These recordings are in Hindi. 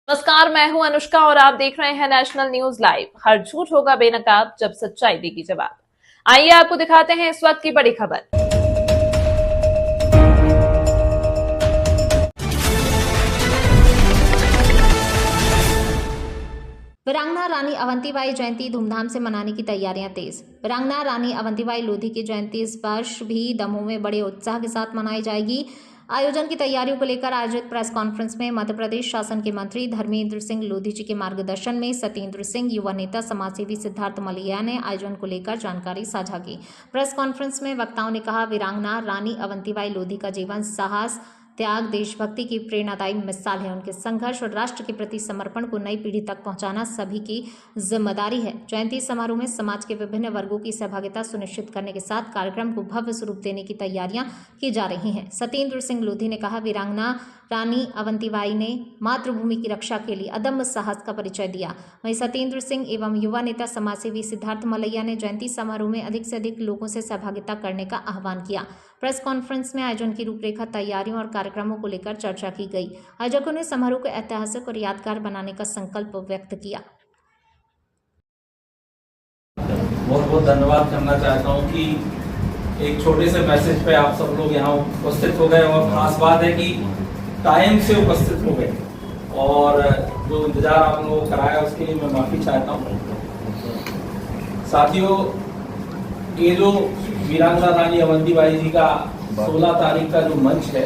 नमस्कार, मैं हूं अनुष्का और आप देख रहे हैं नेशनल न्यूज लाइव। हर झूठ होगा बेनकाब जब सच्चाई देगी जवाब। आइए आपको दिखाते हैं इस वक्त की बड़ी खबर। वीरांगना रानी अवंतीबाई जयंती धूमधाम से मनाने की तैयारियां तेज। वीरांगना रानी अवंतीबाई लोधी की जयंती इस वर्ष भी दमोह में बड़े उत्साह के साथ मनाई जाएगी। आयोजन की तैयारियों को लेकर आयोजित प्रेस कॉन्फ्रेंस में मध्य प्रदेश शासन के मंत्री धर्मेंद्र सिंह लोधी जी के मार्गदर्शन में सत्येंद्र सिंह, युवा नेता समाजसेवी सिद्धार्थ मलैया ने आयोजन को लेकर जानकारी साझा की। प्रेस कॉन्फ्रेंस में वक्ताओं ने कहा, वीरांगना रानी अवंतीबाई लोधी का जीवन साहस, त्याग, देशभक्ति की प्रेरणादायी मिसाल है। उनके संघर्ष और राष्ट्र के प्रति समर्पण को नई पीढ़ी तक पहुंचाना सभी की जिम्मेदारी है। जयंती समारोह में समाज के विभिन्न वर्गों की सहभागिता सुनिश्चित करने के साथ कार्यक्रम को भव्य स्वरूप देने की तैयारियां की जा रही हैं। सत्येंद्र सिंह लोधी ने कहा, वीरांगना रानी अवंतीबाई ने मातृभूमि की रक्षा के लिए अदम्य साहस का परिचय दिया। वहीं सत्येंद्र सिंह एवं युवा नेता समाजसेवी सिद्धार्थ मलैया ने जयंती समारोह में अधिक से अधिक लोगों से सहभागिता करने का आह्वान किया। प्रेस कॉन्फ्रेंस में आयोजन की रूपरेखा, तैयारियों और कार्यक्रमों को लेकर चर्चा की गई। आयोजकों ने समारोह को ऐतिहासिक और यादगार बनाने का संकल्प व्यक्त किया। बहुत बहुत धन्यवाद करना चाहता हूँ कि एक छोटे से मैसेज पे आप सब लोग यहाँ उपस्थित हो गए और खास बात है कि टाइम से उपस्थित हो गए और जो इंतजार आप लोगों को कराया उसके लिए मैं माफी चाहता हूँ। साथियों, ये जो वीरांगना रानी अवंतीबाई जी का 16 तारीख का जो मंच है,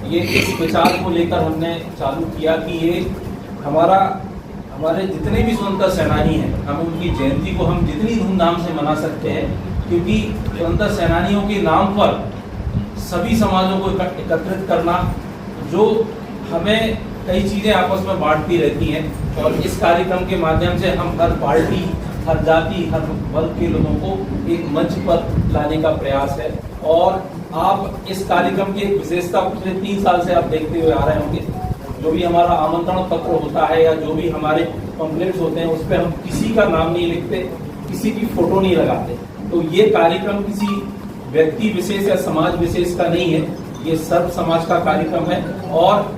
ये इस विचार को लेकर हमने चालू किया कि ये हमारे जितने भी स्वतंत्रता सेनानी हैं, हम उनकी जयंती को हम जितनी धूमधाम से मना सकते हैं, क्योंकि स्वतंत्रता सेनानियों के नाम पर सभी समाजों को एकत्रित करना, जो हमें कई चीजें आपस में बांटती रहती हैं, और इस कार्यक्रम के माध्यम से हम हर पार्टी, हर जाति, हर वर्ग के लोगों को एक मंच पर लाने का प्रयास है। और आप इस कार्यक्रम की एक विशेषता पिछले 3 साल से आप देखते हुए आ रहे होंगे, जो भी हमारा आमंत्रण पत्र होता है या जो भी हमारे पम्फलेट्स होते हैं, उस पर हम किसी का नाम नहीं लिखते, किसी की फोटो नहीं लगाते। तो ये कार्यक्रम किसी व्यक्ति विशेष या समाज विशेष का नहीं है, ये सर्व समाज का कार्यक्रम है। और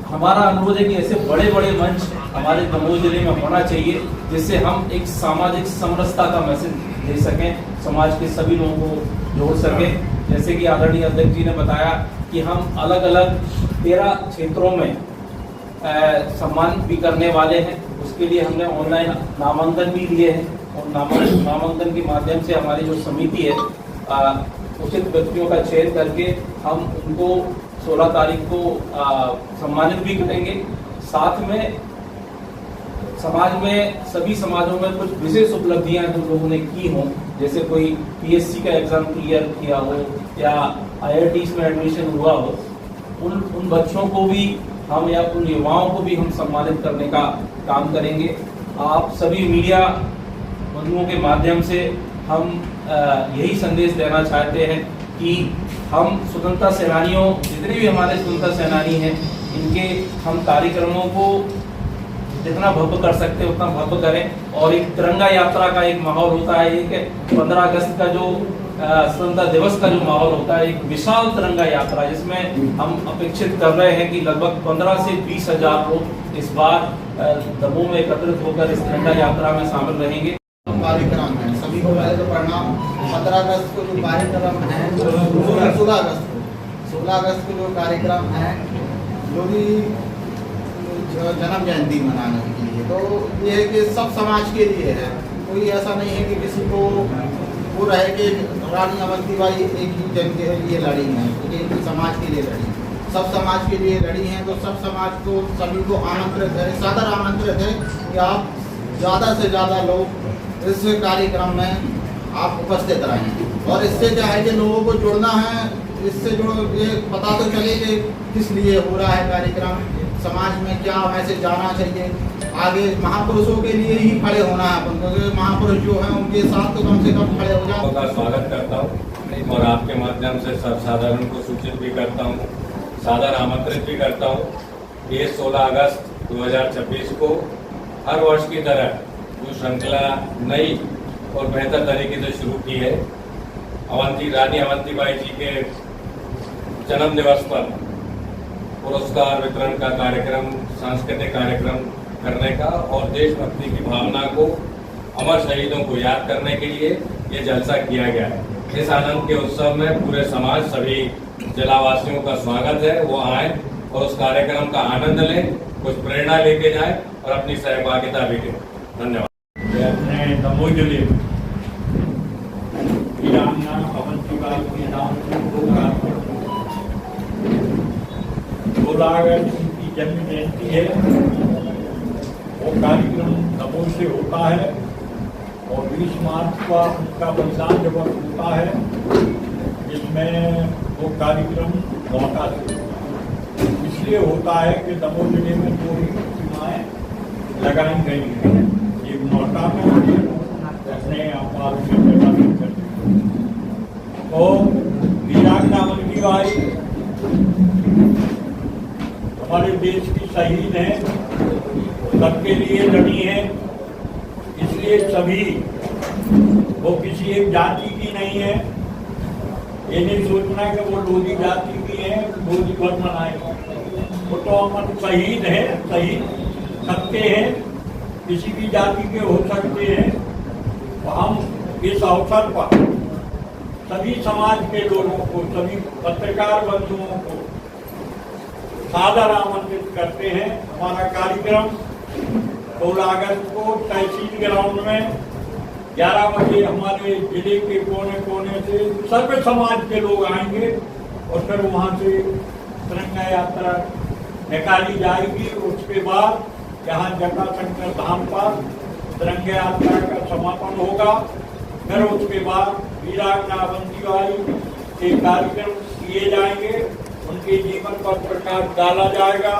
हमारा अनुरोध है कि ऐसे बड़े बड़े मंच हमारे दमोह जिले में होना चाहिए, जिससे हम एक सामाजिक समरसता का मैसेज दे सकें, समाज के सभी लोगों को जोड़ सकें। जैसे कि आदरणीय अध्यक्ष जी ने बताया कि हम अलग अलग 13 क्षेत्रों में सम्मान भी करने वाले हैं। उसके लिए हमने ऑनलाइन नामांकन भी लिए हैं और नामांकन के माध्यम से हमारी जो समिति है, उचित व्यक्तियों का चयन करके हम उनको 16 तारीख को सम्मानित भी करेंगे। साथ में समाज में सभी समाजों में कुछ विशेष उपलब्धियां जो लोगों ने की हों, जैसे कोई पीएससी का एग्जाम क्लियर किया हो या IITs में एडमिशन हुआ हो, उन बच्चों को भी हम या उन युवाओं को भी हम सम्मानित करने का काम करेंगे। आप सभी मीडिया बंधुओं के माध्यम से हम यही संदेश देना चाहते हैं कि हम स्वतंत्रता सेनानियों, जितने भी हमारे स्वतंत्रता सेनानी हैं, इनके हम कार्यक्रमों को जितना भव्य कर सकते हैं उतना भव्य करें। और एक तिरंगा यात्रा का एक माहौल होता है, एक 15 अगस्त का जो स्वतंत्रता दिवस का जो माहौल होता है, एक विशाल तिरंगा यात्रा, जिसमें हम अपेक्षित कर रहे हैं कि लगभग 15 से 20 हजार लोग इस बार दमोह में एकत्रित होकर इस तिरंगा यात्रा में शामिल रहेंगे। कार्यक्रम है, सभी को पहले तो प्रणाम। 15 अगस्त को जो कार्यक्रम है, 16 अगस्त को जो कार्यक्रम है लोधी जन्म जयंती मनाने के लिए, तो ये है कि सब समाज के लिए है। कोई ऐसा नहीं है कि किसी को वो रहे कि रानी अवंतीबाई एक ही जन के लिए लड़ी हैं, एक ही समाज के लिए लड़ी, सब समाज के लिए लड़ी हैं। तो सब समाज को, सभी को आमंत्रित है, सादर आमंत्रित है कि आप ज़्यादा से ज़्यादा लोग इस कार्यक्रम में आप उपस्थित रहें। और इससे क्या है कि लोगों को जुड़ना है, इससे जो ये पता तो चले कि किस लिए हो रहा है कार्यक्रम, समाज में क्या मैसेज जाना चाहिए। आगे महापुरुषों के लिए ही खड़े होना है अपन को, महापुरुष जो हैं उनके साथ तो कम से कम खड़े हो जाओ। का स्वागत करता हूँ और आपके माध्यम से सर्वसाधारण को सूचित भी करता हूँ, सादर आमंत्रित भी करता हूँ। ये 16 अगस्त 2026 को हर वर्ष की तरह जो श्रृंखला नई और बेहतर तरीके से शुरू की है, रानी अवंतीबाई जी के जन्म दिवस पर पुरस्कार वितरण का कार्यक्रम सांस्कृतिक कार्यक्रम करने का और देशभक्ति की भावना को, अमर शहीदों को याद करने के लिए ये जलसा किया गया है। इस आनंद के उत्सव में पूरे समाज, सभी जिलावासियों का स्वागत है। वो आए और उस कार्यक्रम का आनंद लें, कुछ प्रेरणा लेके जाएं और अपनी सहभागिता भी दें। धन्यवाद। अपने दमोह जिले में वीरांगना अवंतीबाई के नाम से 16 अगस्त की जन्म जयंती है। वो कार्यक्रम दमोह से होता है और 20 मार्च का उनका बलिदान दिवस होता है, जिसमें वो कार्यक्रम नौका से इसलिए होता है कि दमोह जिले में 2 ही प्रतिमाएं लगाई गई हैं। एक नौका में अपने आपात से प्रकाशित करते हैं। और वीरांगना अवंतीबाई हमारे देश की शहीद हैं, सबके लिए लड़ी हैं। इसलिए सभी, वो किसी एक जाति की नहीं है। ये नहीं सोचना कि वो लोधी जाति की है, लोधी भर मनाएंगे। वो तो अमर शहीद हैं, शहीद सबके हैं, किसी भी जाति के हो सकते हैं। तो हम इस अवसर पर सभी समाज के लोगों को, सभी पत्रकार बंधुओं को सादर आमंत्रित करते हैं। हमारा कार्यक्रम 16 अगस्त को तहसील ग्राउंड में 11 बजे हमारे जिले के कोने कोने से सर्व समाज के लोग आएंगे और फिर वहाँ से तिरंगा यात्रा निकाली जाएगी। उसके बाद यहाँ जटाशंकर धाम पर तिरंगा यात्रा का समापन होगा। फिर उसके बाद वीरांगना अवंतीबाई के कार्यक्रम किए जाएंगे, उनके जीवन पर प्रकाश डाला जाएगा।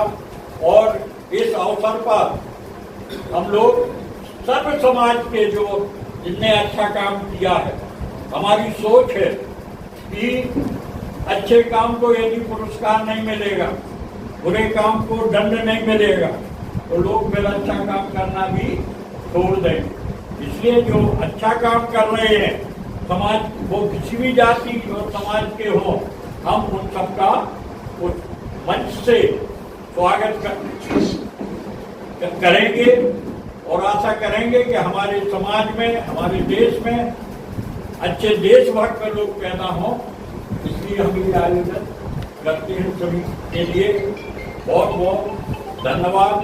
और इस अवसर पर हम लोग सर्व समाज के जो जिनने अच्छा काम किया है, हमारी सोच है कि अच्छे काम को यदि पुरस्कार नहीं मिलेगा, बुरे काम को दंड नहीं मिलेगा, तो लोग फिर अच्छा काम करना भी छोड़ देंगे। इसलिए जो अच्छा काम कर रहे हैं समाज, वो किसी भी जाति और समाज के हो, हम उन सबका उस मंच से स्वागत करेंगे और आशा करेंगे कि हमारे समाज में, हमारे देश में अच्छे देशभक्त लोग पैदा हों। इसलिए हम ये आयोजन करते हैं। सभी के लिए बहुत बहुत धन्यवाद।